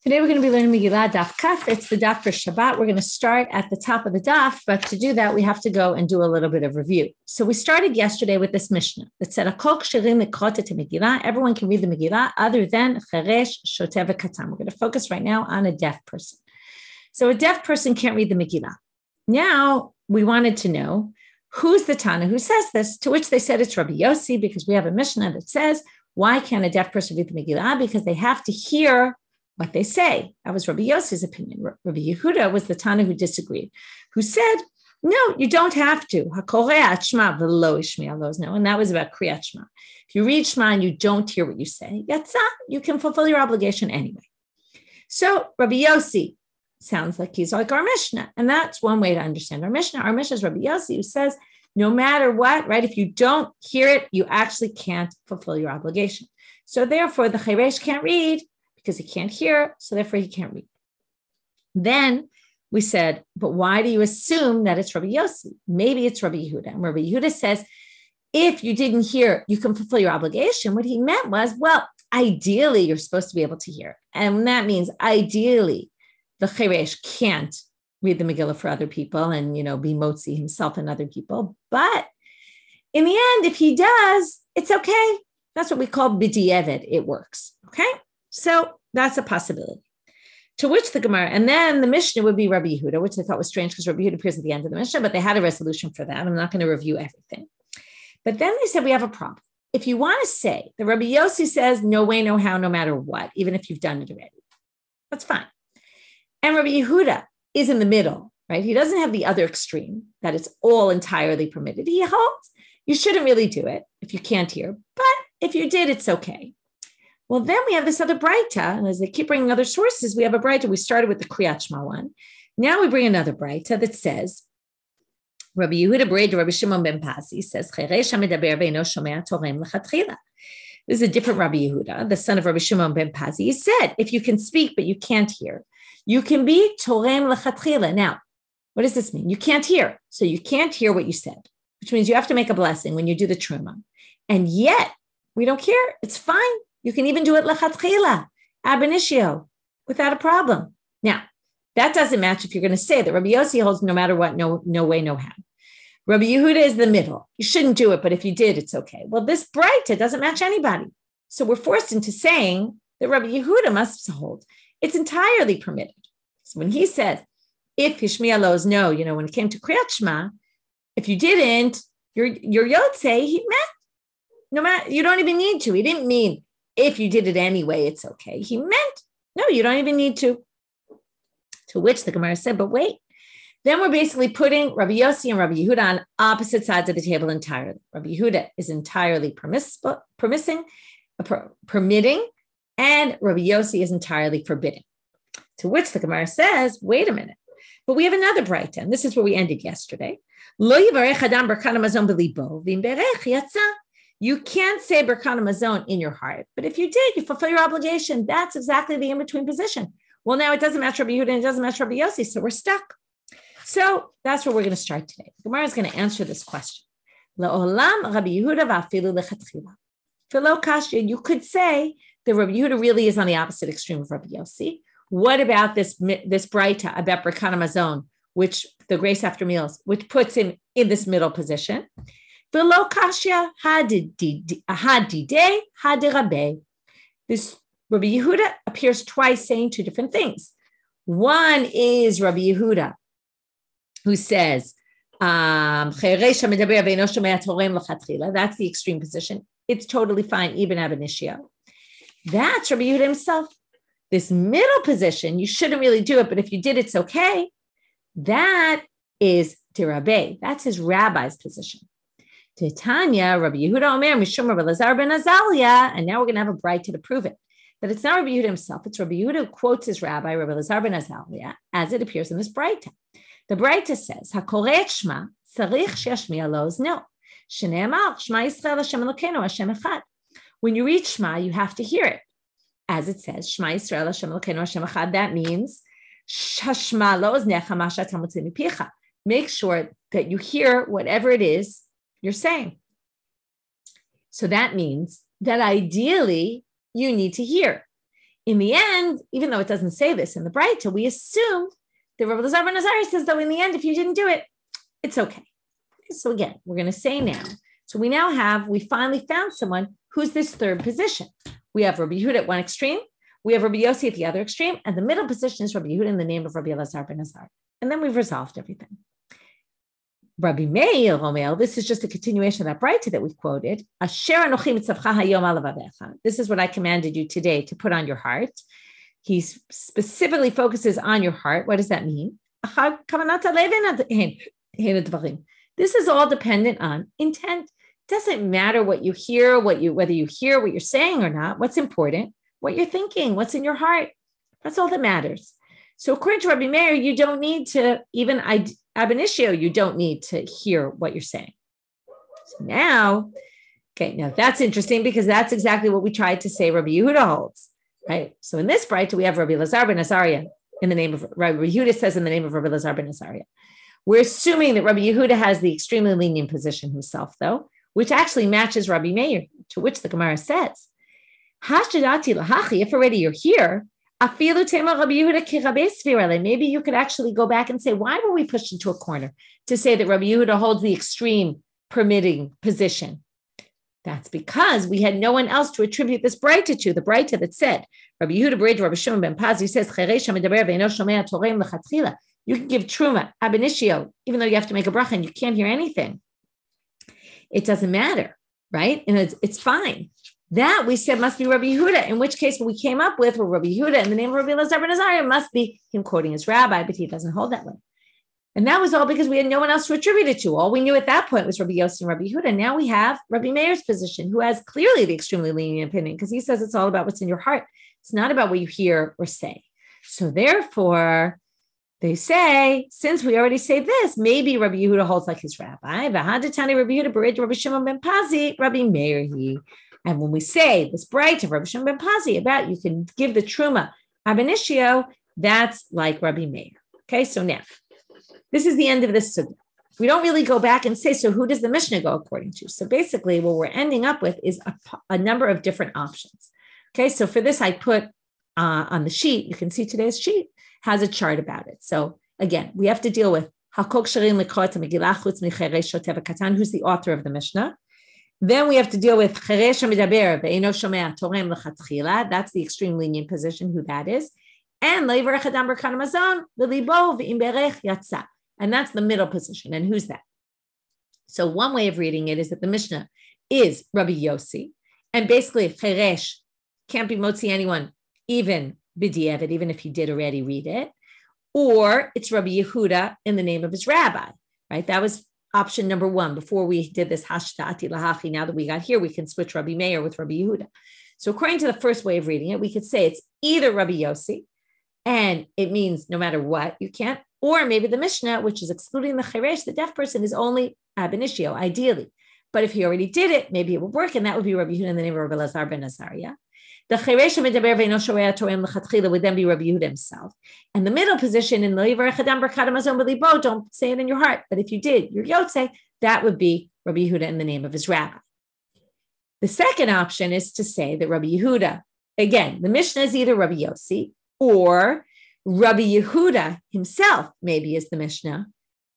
Today we're going to be learning Megillah Daf Kaf. It's the daf for Shabbat. We're going to start at the top of the daf, but to do that, we have to go and do a little bit of review. So we started yesterday with this Mishnah that said, everyone can read the Megillah other than Cheresh, Shoteh, Katan. We're going to focus right now on a deaf person. So a deaf person can't read the Megillah. Now we wanted to know who's the Tana who says this, to which they said it's Rabbi Yossi, because we have a Mishnah that says, why can't a deaf person read the Megillah? Because they have to hear what they say. That was Rabbi Yossi's opinion. Rabbi Yehuda was the Tana who disagreed, who said, no, you don't have to. And that was about Kriyat Shema. If you read Shema and you don't hear what you say, you can fulfill your obligation anyway. So Rabbi Yossi sounds like he's like our Mishnah. And that's one way to understand our Mishnah. Our Mishnah is Rabbi Yossi, who says, no matter what, right, if you don't hear it, you actually can't fulfill your obligation. So therefore, the Cheresh can't read, because he can't hear, so therefore he can't read. Then we said, but why do you assume that it's Rabbi Yossi? Maybe it's Rabbi Yehuda. And Rabbi Yehuda says, if you didn't hear, you can fulfill your obligation. What he meant was, well, ideally, you're supposed to be able to hear. And that means ideally, the Cheresh can't read the Megillah for other people and, be motzi himself and other people. But in the end, if he does, it's okay. That's what we call b'di'evet. It works, okay? So that's a possibility. To which the Gemara, and then the Mishnah would be Rabbi Yehuda, which I thought was strange because Rabbi Yehuda appears at the end of the Mishnah, but they had a resolution for that. I'm not going to review everything. But then they said, we have a problem. If you want to say that Rabbi Yossi says, no way, no how, no matter what, even if you've done it already, that's fine. And Rabbi Yehuda is in the middle, right? He doesn't have the other extreme, that it's all entirely permitted. He holds, you shouldn't really do it if you can't hear, but if you did, it's okay. Well, then we have this other Braita, and as they keep bringing other sources, we have a Braita. We started with the Kriyat Shema one. Now we bring another Braita that says, Rabbi Yehuda Braita, Rabbi Shimon ben Pazi says, this is a different Rabbi Yehuda, the son of Rabbi Shimon ben Pazi. He said, if you can speak but you can't hear, you can be torem lechatchila. Now, what does this mean? You can't hear, so you can't hear what you said, which means you have to make a blessing when you do the truma. And yet, we don't care. It's fine. You can even do it lechatchila, ab initio, without a problem. Now, that doesn't match if you're going to say that Rabbi Yossi holds no matter what, no way, no how. Rabbi Yehuda is the middle. You shouldn't do it, but if you did, it's okay. Well, this Braita doesn't match anybody. So we're forced into saying that Rabbi Yehuda must hold. It's entirely permitted. So when he said, if Hishmiya Lo's no, when it came to Kriyat Shema, if you didn't, your Yotzei, he meant, no matter, you don't even need to. He didn't mean, if you did it anyway, it's okay. He meant, no, you don't even need to. To which the Gemara said, but wait. Then we're basically putting Rabbi Yossi and Rabbi Yehuda on opposite sides of the table entirely. Rabbi Yehuda is entirely permitting, and Rabbi Yossi is entirely forbidding. To which the Gemara says, wait a minute. But we have another Braita, and this is where we ended yesterday. Lo yivarech adam b'rkana mazon b'libo, v'im berech yatsa. You can't say Berkana Mazon in your heart, but if you did, you fulfill your obligation. That's exactly the in-between position. Well, now it doesn't match Rabbi Yehuda and it doesn't match Rabbi Yossi, so we're stuck. So that's where we're going to start today. Gemara is going to answer this question. La'olam Rabbi Yehuda va'afilu lechatchila. Filo kasha, you could say that Rabbi Yehuda really is on the opposite extreme of Rabbi Yossi. What about this Braita about Berkana Mazon, which the grace after meals, which puts him in this middle position? V'lo kasha hadidei hadirabe. This Rabbi Yehuda appears twice saying two different things. One is Rabbi Yehuda, who says, that's the extreme position. It's totally fine, even ab initio. That's Rabbi Yehuda himself. This middle position, you shouldn't really do it, but if you did, it's okay. That is dirabe. That's his rabbi's position. Titania, Rabbi Yehuda Omer, Mishum Rabbi Lazar ben Azalya, and now we're going to have a Braita to prove it. That it's not Rabbi Yehuda himself, it's Rabbi Yehuda who quotes his rabbi, Rabbi Lazar ben Azalya, as it appears in this Braita. The Braita says, HaKoreh Shema, Tzarich Sheyashmiya Lo Ozno, Shneimar, Shema Yisrael Hashem Elokeinu Hashem Echad. When you read Shema, you have to hear it. As it says, Shema Yisrael Hashem Elokeinu Hashem Echad, that means, Shashma Lo Oznecha Ma She'ata Motzei Mipicha. Make sure that you hear whatever it is you're saying. So that means that ideally you need to hear. in the end, even though it doesn't say this in the Braita, we assume that Rabbi Lazar ben Azariah says, though, in the end, if you didn't do it, it's okay. So again, we're going to say now. So we finally found someone who's this third position. We have Rabbi Yehuda at one extreme. We have Rabbi Yossi at the other extreme. And the middle position is Rabbi Yehuda in the name of Rabbi Lazar ben Azariah. And then we've resolved everything. Rabbi Meir, this is just a continuation of that Braita that we quoted. This is what I commanded you today to put on your heart. He specifically focuses on your heart. What does that mean? This is all dependent on intent. It doesn't matter what you hear, whether you hear what you're saying or not. What's important? What you're thinking, what's in your heart. That's all that matters. So according to Rabbi Meir, you don't need to, even ab initio, you don't need to hear what you're saying. So now that's interesting because that's exactly what we tried to say Rabbi Yehuda holds, right? So in this Braita, we have Rabbi Lazar ben Azariah in the name of, Rabbi Yehuda says in the name of Rabbi Lazar ben Azariah. We're assuming that Rabbi Yehuda has the extremely lenient position himself, though, which actually matches Rabbi Meir, to which the Gemara says, if already you're here, maybe you could actually go back and say, why were we pushed into a corner to say that Rabbi Yehuda holds the extreme permitting position? That's because we had no one else to attribute this Braita to, the Braita that said, Rabbi Yehuda Brid, Rabbi Shimon ben Pazi says, you can give truma, ab initio, even though you have to make a bracha and you can't hear anything. It doesn't matter, right? And it's fine. That we said must be Rabbi Yehuda, in which case what we came up with were Rabbi Yehuda in the name of Rabbi Lazar ben Azariah must be him quoting his rabbi, but he doesn't hold that way. And that was all because we had no one else to attribute it to. All we knew at that point was Rabbi Yossi and Rabbi Yehuda. Now we have Rabbi Meir's position, who has clearly the extremely lenient opinion, because he says it's all about what's in your heart. It's not about what you hear or say. So therefore, they say, since we already say this, maybe Rabbi Yehuda holds like his rabbi. V'hadatani Rabbi Yehuda Bered Rabbi Shimon ben Pazi, Rabbi Meir he. And when we say this Braita of Rabbi Shimon ben Pazi about you can give the truma ab initio, that's like Rabbi Meir. Okay, so now, this is the end of this sugya. We don't really go back and say, so who does the Mishnah go according to? So basically what we're ending up with is a number of different options. Okay, so for this I put on the sheet, you can see today's sheet, has a chart about it. So again, we have to deal with who's the author of the Mishnah. Then we have to deal with that's the extreme lenient position, who that is. And and that's the middle position. And who's that? So one way of reading it is that the Mishnah is Rabbi Yossi. And basically, Cheresh can't be motzi anyone, even b'diavad, even if he did already read it, or it's Rabbi Yehuda in the name of his rabbi, right? That was option number one before we did this hashtati lahachi. Now that we got here, we can switch Rabbi Meir with Rabbi Yehuda. So according to the first way of reading it, we could say it's either Rabbi Yossi, and it means no matter what, you can't, or maybe the Mishnah, which is excluding the cheresh, the deaf person, is only ab initio, ideally. But if he already did it, maybe it would work, and that would be Rabbi Yehuda in the name of Rabbi Lazar ben Azariah. The cheresh medaber ve'eno shomea Torah lechatchila would then be Rabbi Yehuda himself. And the middle position in lo yivarech adam b'rakat hamazon b'libo, don't say it in your heart, but if you did, your yotzei, that would be Rabbi Yehuda in the name of his rabbi. The second option is to say that Rabbi Yehuda, again, the Mishnah is either Rabbi Yossi or Rabbi Yehuda himself maybe is the Mishnah,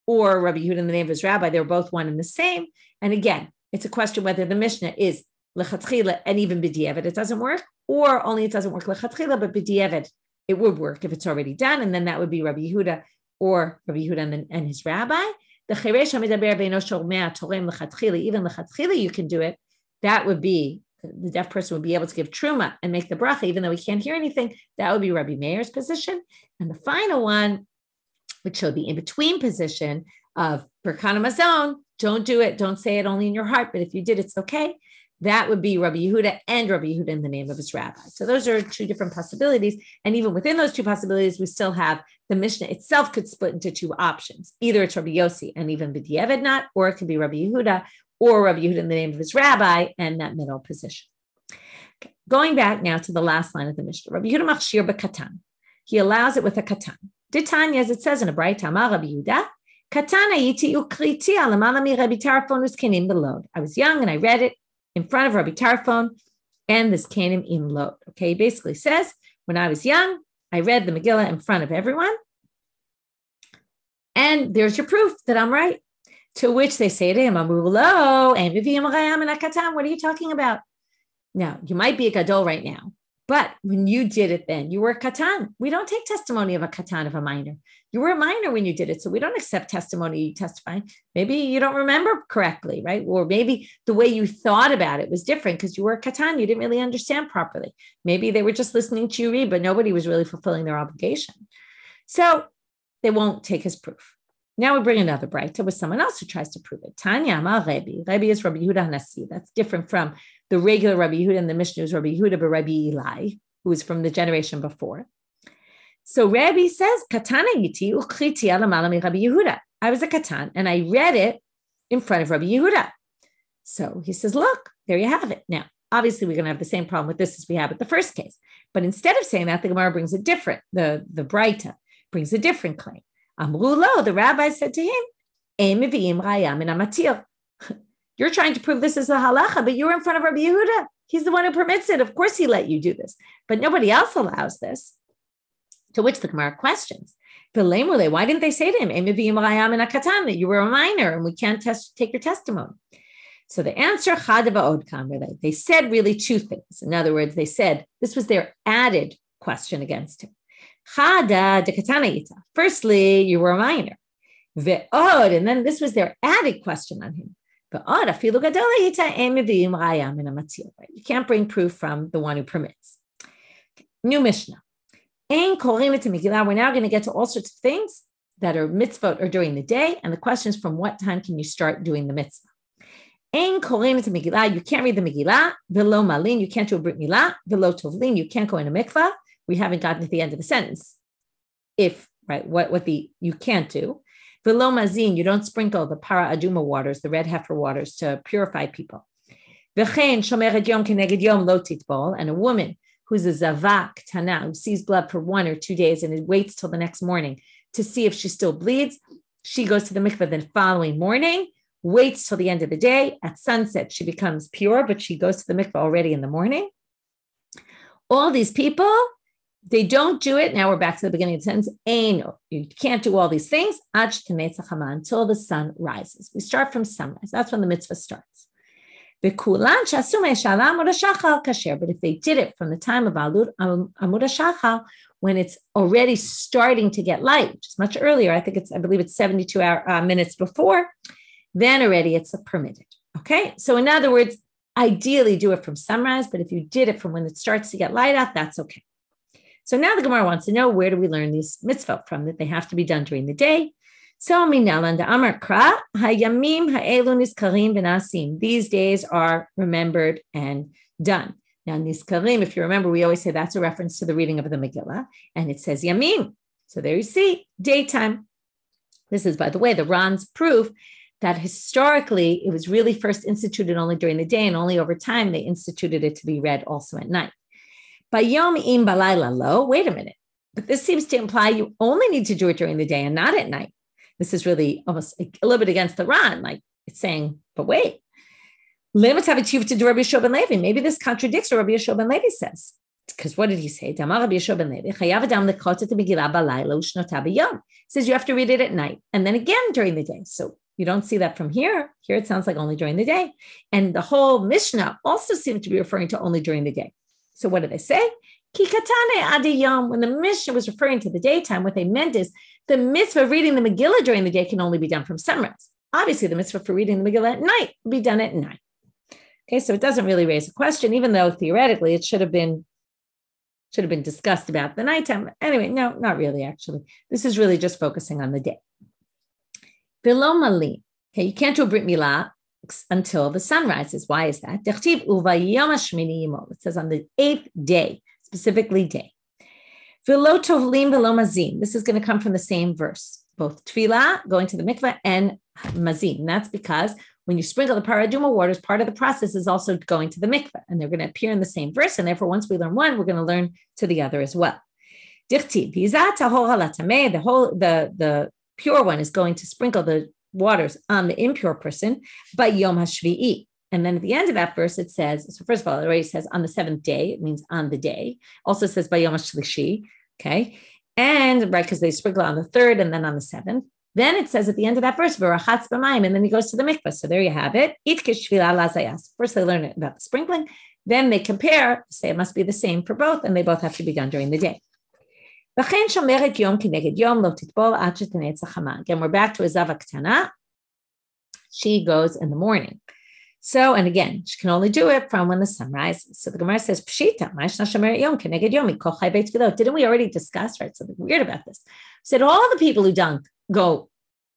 or Rabbi Yehuda in the name of his rabbi. They're both one and the same. And again, it's a question whether the Mishnah is lechatchila and even b'diavad it doesn't work, or only it doesn't work lechatchila, but b'diavad it would work if it's already done, and then that would be Rabbi Yehuda or Rabbi Yehuda and his rabbi. The cheresh hamidaber ve'eno shomea Torah lechatchila, even lechatchila you can do it. That would be, the deaf person would be able to give truma and make the bracha, even though he can't hear anything. That would be Rabbi Meir's position. And the final one, which showed the in-between position of Birkat Hamazon, don't do it, don't say it only in your heart, but if you did, it's okay. That would be Rabbi Yehuda and Rabbi Yehuda in the name of his rabbi. So those are two different possibilities. And even within those two possibilities, we still have the Mishnah itself could split into two options. Either it's Rabbi Yossi and even b'diavad not, or it could be Rabbi Yehuda or Rabbi Yehuda in the name of his rabbi and that middle position. Okay. Going back now to the last line of the Mishnah, Rabbi Yehuda machshir b'katan. He allows it with a katan. Ditanya, as it says in a bright Amar Rabbi Yehuda, katan ayiti ukriti alamala mi Rabbi Tarfon uskenim belod. I was young and I read it in front of Rabbi Tarfon and this kenim im lod. Okay, he basically says, When I was young, I read the Megillah in front of everyone. And there's your proof that I'm right. To which they say to him, what are you talking about? Now, you might be a gadol right now, but when you did it then, you were a katan. We don't take testimony of a katan, of a minor. You were a minor when you did it, so we don't accept testimony you testify. Maybe you don't remember correctly, right? Or maybe the way you thought about it was different because you were a katan. You didn't really understand properly. Maybe they were just listening to you read, but nobody was really fulfilling their obligation. So they won't take his proof. Now we bring another braita with someone else who tries to prove it. Tanya Amar Rebbe. Rebbe is Rabbi Yehuda Hanasi. That's different from the regular Rabbi Yehuda in the Mishnah is Rabbi Yehuda Rabbi Eli, who is from the generation before. So Rebbe says, Katana yiti uchriti alamala mi Rabbi Yehuda. I was a katan and I read it in front of Rabbi Yehuda. So he says, look, there you have it. Now, obviously we're going to have the same problem with this as we had with the first case. But instead of saying that, the Gemara brings a different, the braita brings a different claim. Amrulo, the rabbi said to him, you're trying to prove this is a halacha, but you're in front of Rabbi Yehuda. He's the one who permits it. Of course he let you do this, but nobody else allows this. To which the Gemara questions, why didn't they say to him, that you were a minor and we can't take your testimony? So the answer, they said really two things. In other words, they said this was their added question against him. Firstly, you were a minor. And then this was their added question on him. You can't bring proof from the one who permits. New Mishnah. We're now going to get to all sorts of things that are mitzvot or during the day. And the question is, from what time can you start doing the mitzvah? You can't read the Megillah. Velo malin, you can't do a brit milah. Velo tovlin, you can't go in a mikvah. We haven't gotten to the end of the sentence. You can't do. Velo mazin, you don't sprinkle the para aduma waters, the red heifer waters, to purify people. V'chein shomeret yom keneged yom lo titbol, and a woman who's a zavak tana, who sees blood for 1 or 2 days and it waits till the next morning to see if she still bleeds, she goes to the mikveh the following morning, waits till the end of the day. At sunset, she becomes pure, but she goes to the mikveh already in the morning. All these people, they don't do it. Now we're back to the beginning of the sentence. You can't do all these things until the sun rises. We start from sunrise. That's when the mitzvah starts. But if they did it from the time of Amud HaShachar, when it's already starting to get light, which is much earlier, I believe it's 72 minutes before, then already it's permitted. Okay, so in other words, ideally do it from sunrise, but if you did it from when it starts to get light out, that's okay. So now the Gemara wants to know, where do we learn these mitzvot from, that they have to be done during the day? So minalanda amar kra hayamim ha'elu niskarim v'nasim. These days are remembered and done. Now niskarim, if you remember, we always say that's a reference to the reading of the Megillah, and it says yamim. So there you see, daytime. This is, by the way, the Ran's proof that historically it was really first instituted only during the day, and only over time they instituted it to be read also at night. By Yomi im balayla lo, wait a minute, but this seems to imply you only need to do it during the day and not at night. This is really almost a little bit against the Ran, like it's saying, but wait. Maybe this contradicts what Rabbi Yeshua ben Levi says. Because what did he say? He says you have to read it at night and then again during the day. So you don't see that from here. Here it sounds like only during the day. And the whole Mishnah also seemed to be referring to only during the day. So what do they say? When the Mishnah was referring to the daytime, what they meant is the mitzvah of reading the Megillah during the day can only be done from sunrise. Obviously, the mitzvah for reading the Megillah at night will be done at night. Okay, so it doesn't really raise a question, even though theoretically it should have been discussed about the nighttime. Anyway, no, not really, actually. This is really just focusing on the day. Below Mali, okay, you can't do a Brit Milah until the sun rises. Why is that? It says on the 8th day, specifically day. Velo tovlim velo mazim. This is going to come from the same verse, both tefillah, going to the mikveh, and mazim. And that's because when you sprinkle the paraduma waters, part of the process is also going to the mikveh, and they're going to appear in the same verse. And therefore, once we learn one, we're going to learn to the other as well. The pure one is going to sprinkle the waters on the impure person by Yom HaShvi'i, And then at the end of that verse, it says, so first of all, it already says on the seventh day, it means on the day. Also says Bayom HaShlishi, okay? And right, because they sprinkle on the third and then on the seventh. Then it says at the end of that verse, V'rachatz b'mayim, and then he goes to the mikvah. So there you have it. First they learn about the sprinkling. Then they compare, say it must be the same for both, and they both have to be done during the day. Again, we're back to a zava ktana. She goes in the morning. So, and again, she can only do it from when the sun rises. So the Gemara says, Pshita, Yomi. Didn't we already discuss, right? Something weird about this. Said all the people who dunk go,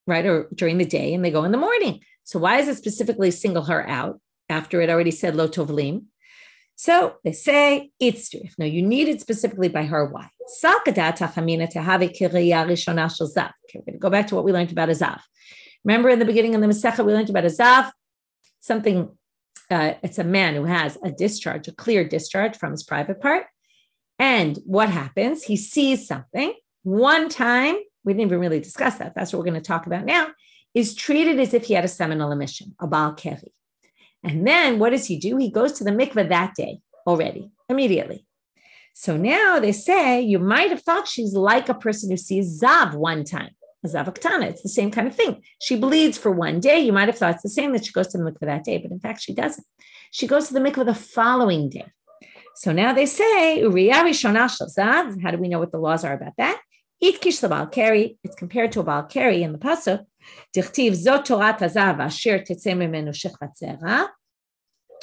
right, or during the day, and they go in the morning. So why does it specifically single her out after it already said lo tovlim? So they say, it's true. No, you need it specifically by her. Why? Okay, we're going to go back to what we learned about a zav. Remember in the beginning of the Masechah, we learned about a zav. Something, it's a man who has a discharge, a clear discharge from his private part. And what happens? He sees something. One time, we didn't even really discuss that. That's what we're going to talk about now, is treated as if he had a seminal emission, a Baal Keri. And then what does he do? He goes to the mikveh that day already, immediately. So now they say, you might have thought she's like a person who sees Zav one time. Zavaktana, it's the same kind of thing. She bleeds for one day. You might have thought it's the same that she goes to the mikveh that day, but in fact, she doesn't. She goes to the mikveh the following day. So now they say, Uriyah Rishonah shel Zav. How do we know what the laws are about that? Itkish l'Baal Keri. It's compared to a Baal Keri in the pasuk. Dichtiv zot Torat hazav asher tetzeh mimenu shechat zera,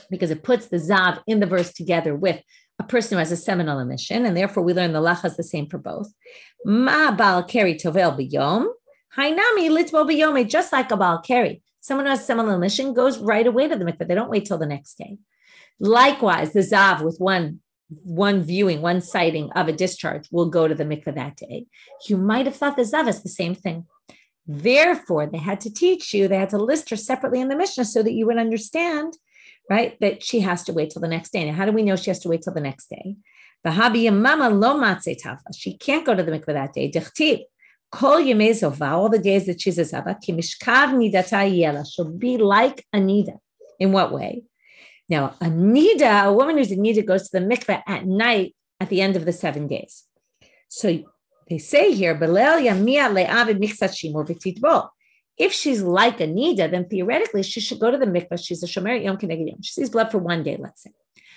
because it puts the Zav in the verse together with a person who has a seminal emission, and therefore we learn the lacha is the same for both. Ma Baal Keri tovel b'yom, hainami litbol b'yom, just like a Baal Keri. Someone who has seminal emission goes right away to the mikveh. They don't wait till the next day. Likewise, the Zav with one viewing, one sighting of a discharge will go to the mikveh that day. You might have thought the Zav is the same thing. Therefore, they had to teach you, they had to list her separately in the Mishnah so that you would understand, right, that she has to wait till the next day. Now, how do we know she has to wait till the next day? She can't go to the mikveh that day. All the days that she's a zava, she'll be like a nida. In what way? Now, a woman who's a nida goes to the mikveh at night at the end of the 7 days. So they say here, if she's like a nida, then theoretically she should go to the mikveh. She's a shomer yom keneged yom. She sees blood for one day, let's say.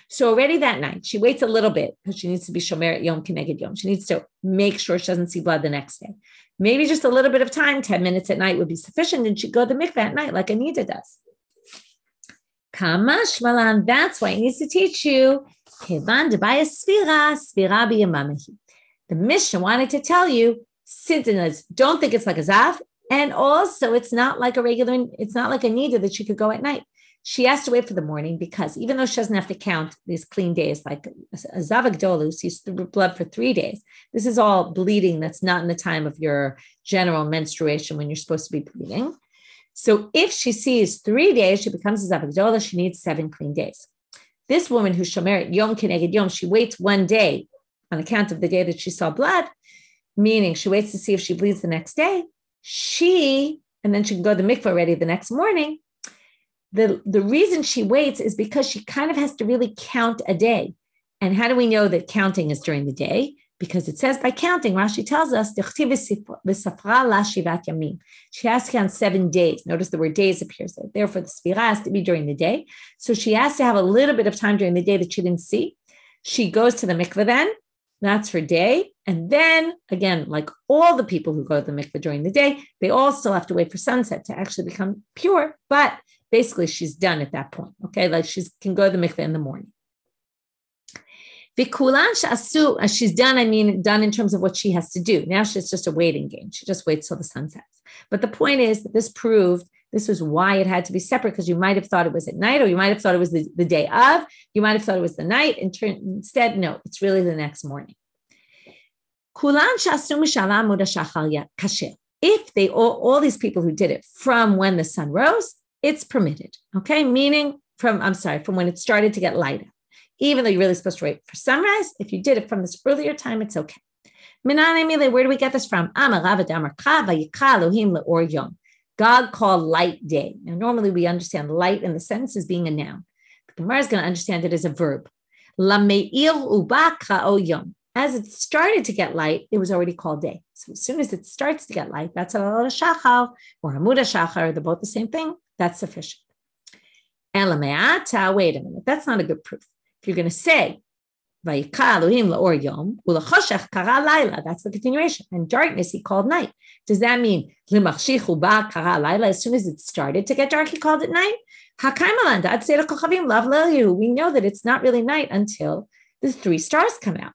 So already that night, she waits a little bit because she needs to be shomer yom keneged yom. She needs to make sure she doesn't see blood the next day. Maybe just a little bit of time, 10 minutes at night would be sufficient, and she'd go to the mikveh at night like a nida does. Kamash malan, that's why it needs to teach you. The Mishnah wanted to tell you, don't think it's like a zav, and also it's not like a nida that she could go at night. She has to wait for the morning because even though she doesn't have to count these clean days, like a zav agdol who sees blood for 3 days, this is all bleeding that's not in the time of your general menstruation when you're supposed to be bleeding. So if she sees 3 days, she becomes a zav agdol, she needs 7 clean days. This woman who's shomer yom keneged yom, she waits 1 day on account of the day that she saw blood, meaning she waits to see if she bleeds the next day. And then she can go to the mikveh already the next morning. The reason she waits is because she kind of has to really count a day. And how do we know that counting is during the day? Because it says by counting, Rashi tells us, she has to count 7 days. Notice the word days appears there. Therefore, the sfira has to be during the day. So she has to have a little bit of time during the day that she didn't see. She goes to the mikveh then. That's her day. And then, again, like all the people who go to the mikveh during the day, they all still have to wait for sunset to actually become pure. But basically, she's done at that point. Okay, like she can go to the mikveh in the morning. She's done, done in terms of what she has to do. Now she's just a waiting game. She just waits till the sun sets. But the point is that this proved this was why it had to be separate, because you might have thought it was at night, or you might have thought it was the day of, you might have thought it was the night, and instead, no, it's really the next morning. If all these people who did it from when the sun rose, it's permitted, okay? Meaning from when it started to get lighter. Even though you're really supposed to wait for sunrise, if you did it from this earlier time, it's okay. Where do we get this from? God called light day. Now, normally we understand light in the sentence as being a noun. The Gemara is going to understand it as a verb. As it started to get light, it was already called day. So as soon as it starts to get light, that's alot hashachar or hamud hashachar. They're both the same thing. That's sufficient. Elameata, wait a minute. That's not a good proof. If you're going to say, Vayikra Elohim la'or yom, u'lachoshech kara laila, that's the continuation. And darkness he called night. Does that mean limachshichu ba kara laila? As soon as it started to get dark, he called it night? Hakaimalanda ad seir kochavim lav le'yu. We know that it's not really night until the 3 stars come out.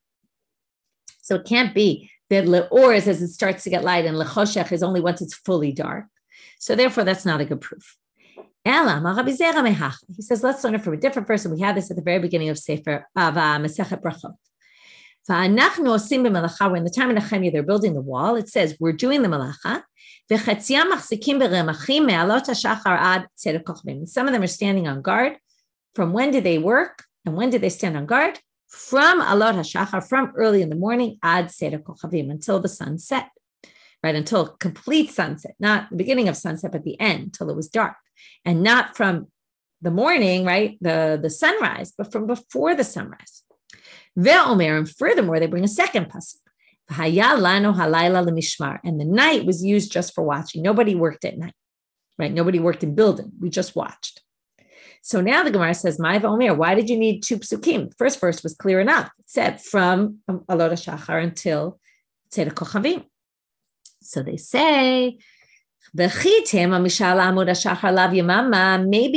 So it can't be that le'or is as it starts to get light and lechoshech is only once it's fully dark. So therefore, that's not a good proof. He says, let's learn it from a different verse. And we had this at the very beginning of Sefer of Masechet Brachot. When in the time of Nehemiah, they're building the wall. It says, we're doing the malacha. Some of them are standing on guard. From when did they work? And when did they stand on guard? From alot hashachar, from early in the morning, ad seder kochavim, until the sun set. Right, until complete sunset, not the beginning of sunset, but the end, till it was dark. And not from the morning, right, the sunrise, but from before the sunrise. Ve'omer, and furthermore, they bring a second pasuk. And the night was used just for watching. Nobody worked at night, right? Nobody worked in building. We just watched. So now the Gemara says, "My Omer, why did you need 2 psukim?" The first verse was clear enough. It said from alot hashachar until tzedek kochavim. So they say, maybe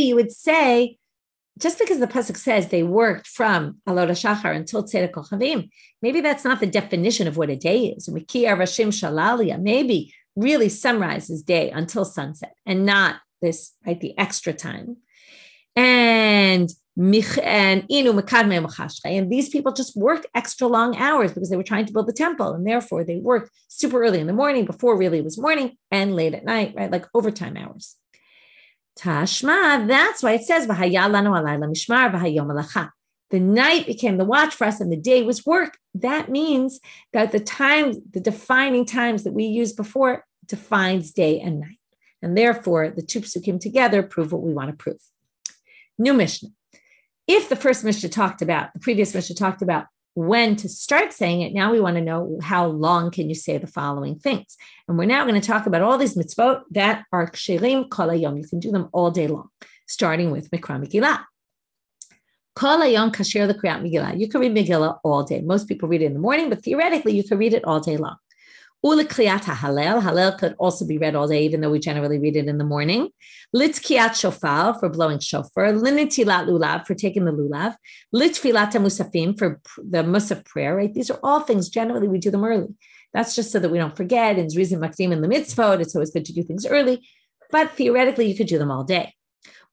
you would say, just because the pasuk says they worked from alot hashachar until tzedek kochavim, maybe that's not the definition of what a day is. Maybe really sunrise is day until sunset, and not this, right, the extra time. And these people just worked extra long hours because they were trying to build the temple, and therefore they worked super early in the morning before really it was morning, and late at night, right, like overtime hours. Tashma, that's why it says the night became the watch for us and the day was work. That means that the defining times that we used before defines day and night, and therefore the 2 psukim together prove what we want to prove. New Mishnah. If the previous Mishnah talked about when to start saying it, now we want to know how long can you say the following things. And we're now going to talk about all these mitzvot that are ksherim kol hayom. You can do them all day long, starting with Mikra Megillah. Kol hayom kasher l'kriyat Megillah. You can read Megillah all day. Most people read it in the morning, but theoretically you can read it all day long. Ulekriyat Hallel. Hallel could also be read all day, even though we generally read it in the morning. Litzkiyat Shofar, for blowing shofar. Linitilat Lulav, for taking the lulav. Litfilat Musafim, for the musaf prayer, right? These are all things, generally we do them early. That's just so that we don't forget. And Zrizim Makdim and the mitzvot, it's always good to do things early. But theoretically, you could do them all day.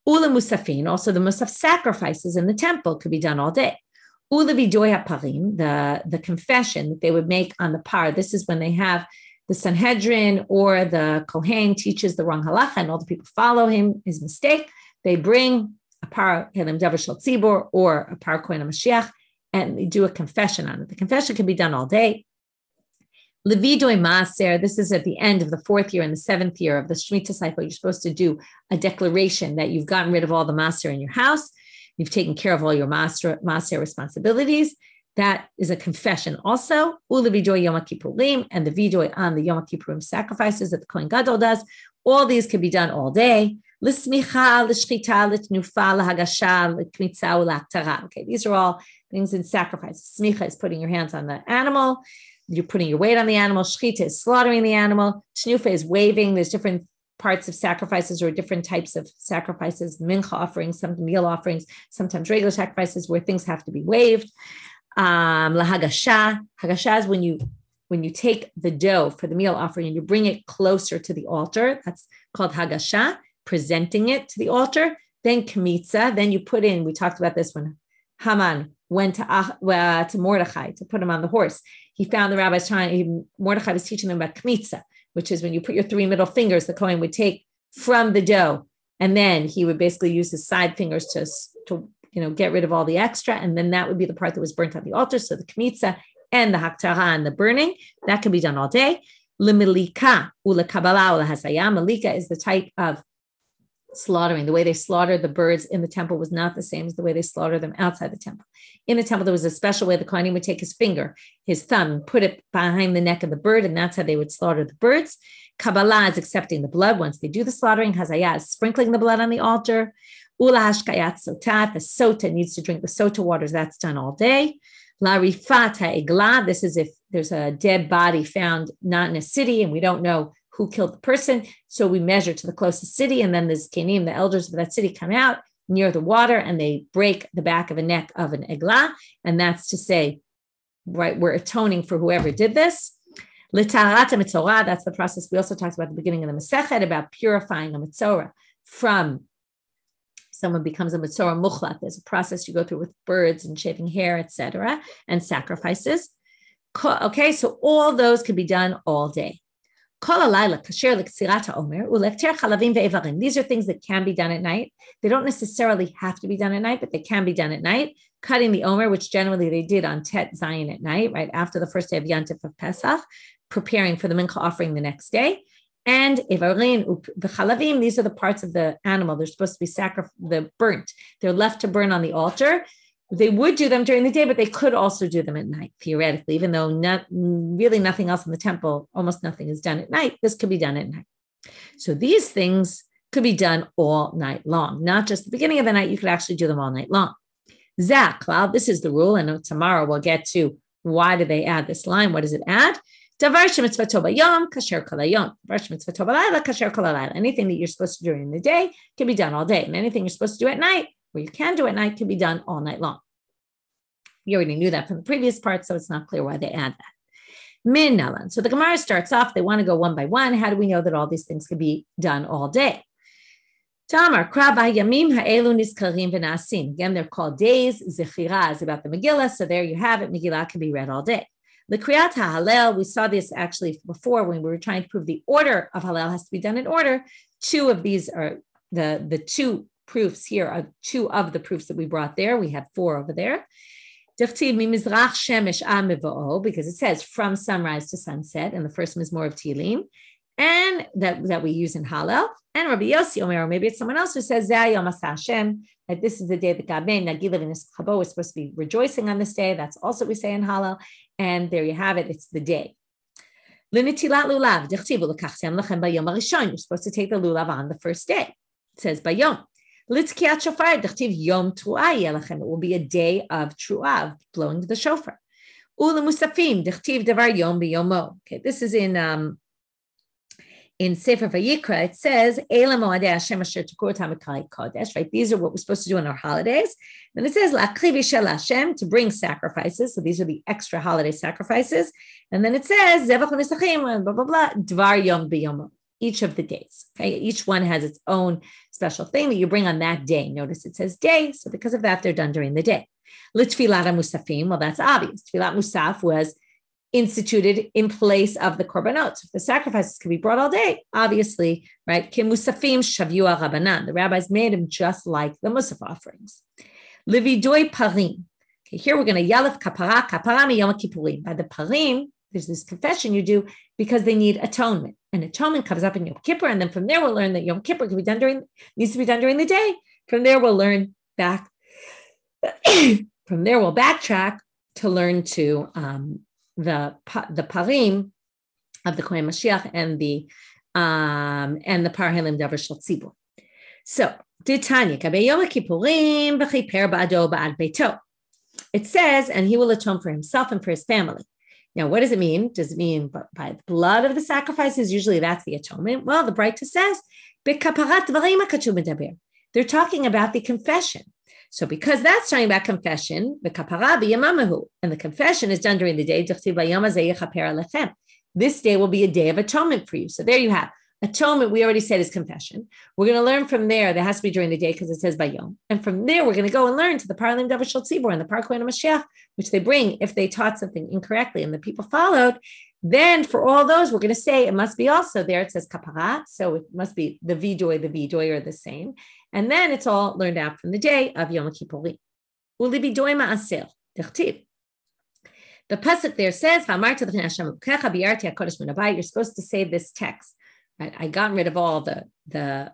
Ula Musafin, also the musaf sacrifices in the temple could be done all day. Ula Vidoy HaParim, the confession that they would make on the par. This is when they have the Sanhedrin or the Kohen teaches the wrong halacha and all the people follow him, his mistake. They bring a par Helim Davar Shel Tzibor or a par Kohen HaMashiach, and they do a confession on it. The confession can be done all day. Levidoy Maaser, this is at the end of the 4th year and the 7th year of the Shemitah cycle. You're supposed to do a declaration that you've gotten rid of all the Maaser in your house. You've taken care of all your Maaser responsibilities. That is a confession also. Ula Vidoy Yom Kippurim, and the Vidoy on the Yom Kippurim sacrifices that the Kohen Gadol does. All these can be done all day. L'smicha, l'shchita, l'tnufa, l'hagasha, l'kmitza, l'aktara. Okay, these are all things in sacrifices. Smicha is putting your hands on the animal. You're putting your weight on the animal. Shchita is slaughtering the animal. Tnufa is waving. There's different parts of sacrifices or different types of sacrifices, mincha offerings, some meal offerings, sometimes regular sacrifices where things have to be waved. Lahagasha. Hagasha is when you take the dough for the meal offering and you bring it closer to the altar. That's called hagasha, presenting it to the altar. Then kmitza. Then you put in, we talked about this when Haman went to Mordechai to put him on the horse. He found the rabbis Mordechai was teaching them about kmitza, which is when you put your 3 middle fingers, the Kohen would take from the dough, and then he would basically use his side fingers to get rid of all the extra, and then that would be the part that was burnt on the altar. So the kmitza and the haktara and the burning, that can be done all day. Lemilika ulekabala ulehasaya. Malika is the type of slaughtering. The way they slaughtered the birds in the temple was not the same as the way they slaughtered them outside the temple. In the temple, there was a special way the Kohanim would take his finger, his thumb, and put it behind the neck of the bird, and that's how they would slaughter the birds. Kabbalah is accepting the blood once they do the slaughtering. Hazaya is sprinkling the blood on the altar. Ula hashkayat sotat, the sota needs to drink the sota waters. That's done all day. La rifat ha'eglah, this is if there's a dead body found not in a city and we don't know who killed the person. So we measure to the closest city, and then the zkenim, the elders of that city, come out near the water and they break the back of a neck of an eglah. And that's to say, right, we're atoning for whoever did this. L'taharat hamitzorah, that's the process we also talked about at the beginning of the Masechet about purifying a mitzorah from someone becomes a mitzorah muchlat. There's a process you go through with birds and shaving hair, etc., and sacrifices. Okay, so all those can be done all day. These are things that can be done at night. They don't necessarily have to be done at night, but they can be done at night. Cutting the omer, which generally they did on Tet Zion at night, right after the first day of Yantif of Pesach, preparing for the mincha offering the next day. And Evarin, the chalavim, these are the parts of the animal. They're supposed to be burnt. They're left to burn on the altar. They would do them during the day, but they could also do them at night, theoretically, even though really nothing else in the temple, almost nothing is done at night. This could be done at night. So these things could be done all night long, not just the beginning of the night. You could actually do them all night long. Zaklal, this is the rule. And tomorrow we'll get to why do they add this line? What does it add? Anything that you're supposed to do during the day can be done all day. And anything you're supposed to do at night, or you can do at night, can be done all night long. You already knew that from the previous part, so it's not clear why they add that. Min nalan. So the Gemara starts off, they want to go one by one. How do we know that all these things can be done all day? Tamar, yamim ha'elu nizkarim v'nasim. Again, they're called days. Zechira is about the Megillah, so there you have it. Megillah can be read all day. L'kriyat ha'halel, we saw this actually before when we were trying to prove the order of Halel has to be done in order. Two of these are the two proofs here are two of the proofs that we brought there. We have four over there. Because it says from sunrise to sunset, and the first Mizmor of Tehillim, and that we use in Hallel. And Rabbi Yossi Omer, or maybe it's someone else who says that this is the day that God made. Nagilav and Chabo is supposed to be rejoicing on this day. That's also what we say in Hallel. And there you have it. It's the day. You're supposed to take the lulav on the first day. It says Bayom. It will be a day of truah, blowing the shofar. Okay, this is in Sefer Vayikra. It says, right? These are what we're supposed to do on our holidays. Then it says, to bring sacrifices. So these are the extra holiday sacrifices. And then it says, blah, blah, blah, dvar yom b'yomo. Each of the days. Okay, each one has its own special thing that you bring on that day. Notice it says day, so because of that, they're done during the day. L'tfilat musafim, well, that's obvious. Tfilat musaf was instituted in place of the korbanot. So if the sacrifices can be brought all day, obviously, right? Ki musafim shavua Rabbanan. The rabbis made them just like the musaf offerings. Levidoi parim. Okay, here we're going to yalef kapara miyom kippurim. By the parim, there's this confession you do because they need atonement. And atonement comes up in Yom Kippur, and then from there we'll learn that Yom Kippur needs to be done during the day. From there we'll learn back. From there we'll backtrack to learn to the parim of the Kohen Mashiach and the Parhelim Davar Shel Tzibur. So Titania Kabei Yom Kippurim b'chiper ba'ado ba'ad beito. It says, and he will atone for himself and for his family. Now, what does it mean? Does it mean by the blood of the sacrifices? Usually that's the atonement. Well, the Breita says, they're talking about the confession. So because that's talking about confession, and the confession is done during the day, this day will be a day of atonement for you. So there you have. Atonement, we already said, is confession. We're going to learn from there. That has to be during the day because it says Bayom. And from there, we're going to go and learn to the Parlim Davar Shel Tzibur and the Par Kohen Mashiach, which they bring if they taught something incorrectly and the people followed. Then for all those, we're going to say it must be also there. It says Kapara. So it must be the Vidoy are the same. And then it's all learned out from the day of Yom Kippurim. Uli Vidoy Ma'aser. Dertiv. The pasuk there says, you're supposed to say this text. Right? I got rid of all the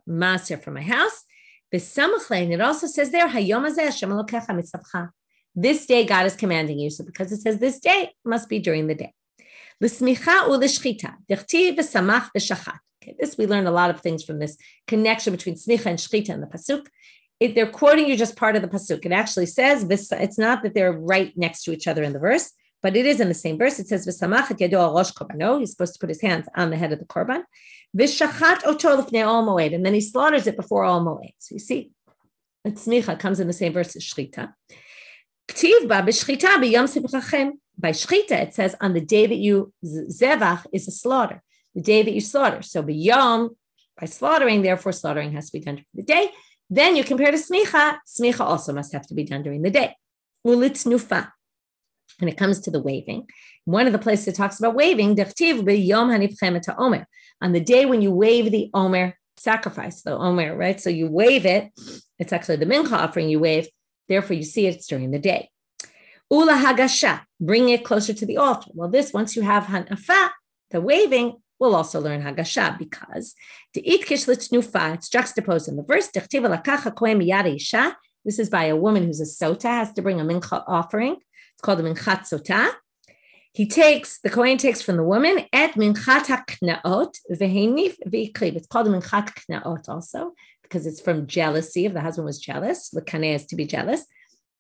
maser from my house. And it also says there, this day God is commanding you. So because it says this day, it must be during the day. This we learn a lot of things from this connection between smicha and shchita in the pasuk. They're quoting you just part of the pasuk. It actually says, it's not that they're right next to each other in the verse, but it is in the same verse. It says, v'samach et yado al rosh korbano. He's supposed to put his hands on the head of the korban. V'shachat oto lifnei ol moed. And then he slaughters it before all moed. So you see, smicha comes in the same verse as shchita. K'tiv ba b'shchita b'yom simchachem. By shchita, it says on the day that you, zevach is a slaughter, the day that you slaughter. So b'yom, by slaughtering, therefore slaughtering has to be done during the day. Then you compare to smicha. Smicha also must have to be done during the day. Ulitnufa. When it comes to the waving, one of the places it talks about waving, on the day when you wave the omer sacrifice, the omer, right? So you wave it. It's actually the mincha offering you wave. Therefore, you see it's during the day. Ula hagasha, bring it closer to the altar. Well, this, once you have hanafa, the waving, we'll also learn hagasha because it's juxtaposed in the verse. This is by a woman who's a sota, has to bring a mincha offering. It's called the minchat sota. The Kohen takes from the woman et minchat haknaot vehenif veikriv. It's called the minchat knaot also because it's from jealousy. If the husband was jealous, l'kaneh is to be jealous.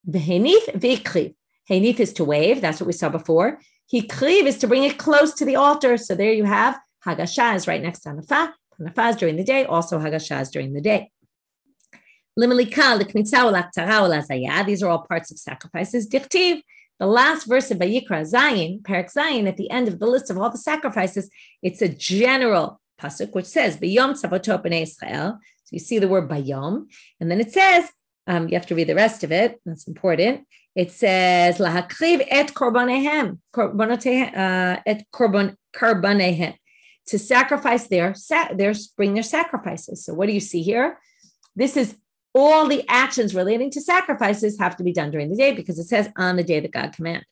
Vehenif veikriv. Henif is to wave. That's what we saw before. Hikriv is to bring it close to the altar. So there you have hagasha is right next to hanafa. Hanafa is during the day. Also hagasha is during the day. These are all parts of sacrifices. Dichtiv, the last verse of Vayikra Zayin, Parak Zayin, at the end of the list of all the sacrifices, it's a general pasuk which says B'yom tzavotot b'nei Israel. So you see the word Bayom, and then it says you have to read the rest of it. That's important. It says lahakriv et korbanehem, et korbanehem, to sacrifice bring their sacrifices. So what do you see here? This is all the actions relating to sacrifices have to be done during the day because it says on the day that God commanded.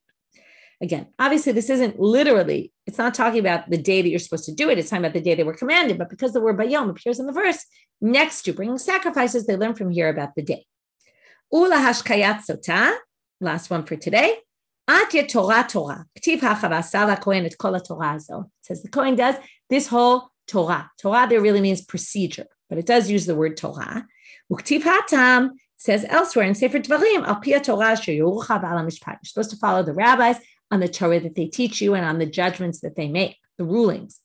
Again, obviously this isn't literally, it's not talking about the day that you're supposed to do it. It's talking about the day they were commanded, but because the word bayom appears in the verse next to bringing sacrifices, they learn from here about the day. Ula hashkayat sota, last one for today. Atya Torah Torah. K'tiv hachavasal HaKohen et kol HaTorah azo. It says the Kohen does this whole Torah. Torah there really means procedure, but it does use the word Torah. Uktiv hatam says elsewhere in Sefer Dvarim, al pi Torah sheyorucha v'al mishpat. You're supposed to follow the rabbis on the Torah that they teach you and on the judgments that they make, the rulings.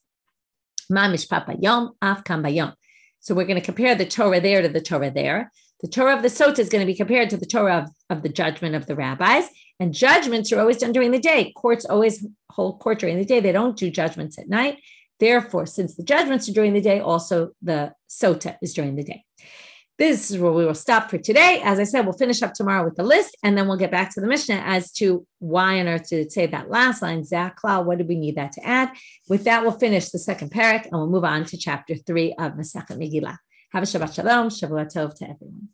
Ma mishpat bayom, af kam bayom. So we're going to compare the Torah there to the Torah there. The Torah of the Sota is going to be compared to the Torah of the judgment of the rabbis. And judgments are always done during the day. Courts always hold court during the day. They don't do judgments at night. Therefore, since the judgments are during the day, also the Sota is during the day. This is where we will stop for today. As I said, we'll finish up tomorrow with the list, and then we'll get back to the Mishnah as to why on earth did it say that last line, Zaklal, what did we need that to add? With that, we'll finish the second parak, and we'll move on to chapter 3 of Masechet Megillah. Have a Shabbat Shalom, Shavua Tov to everyone.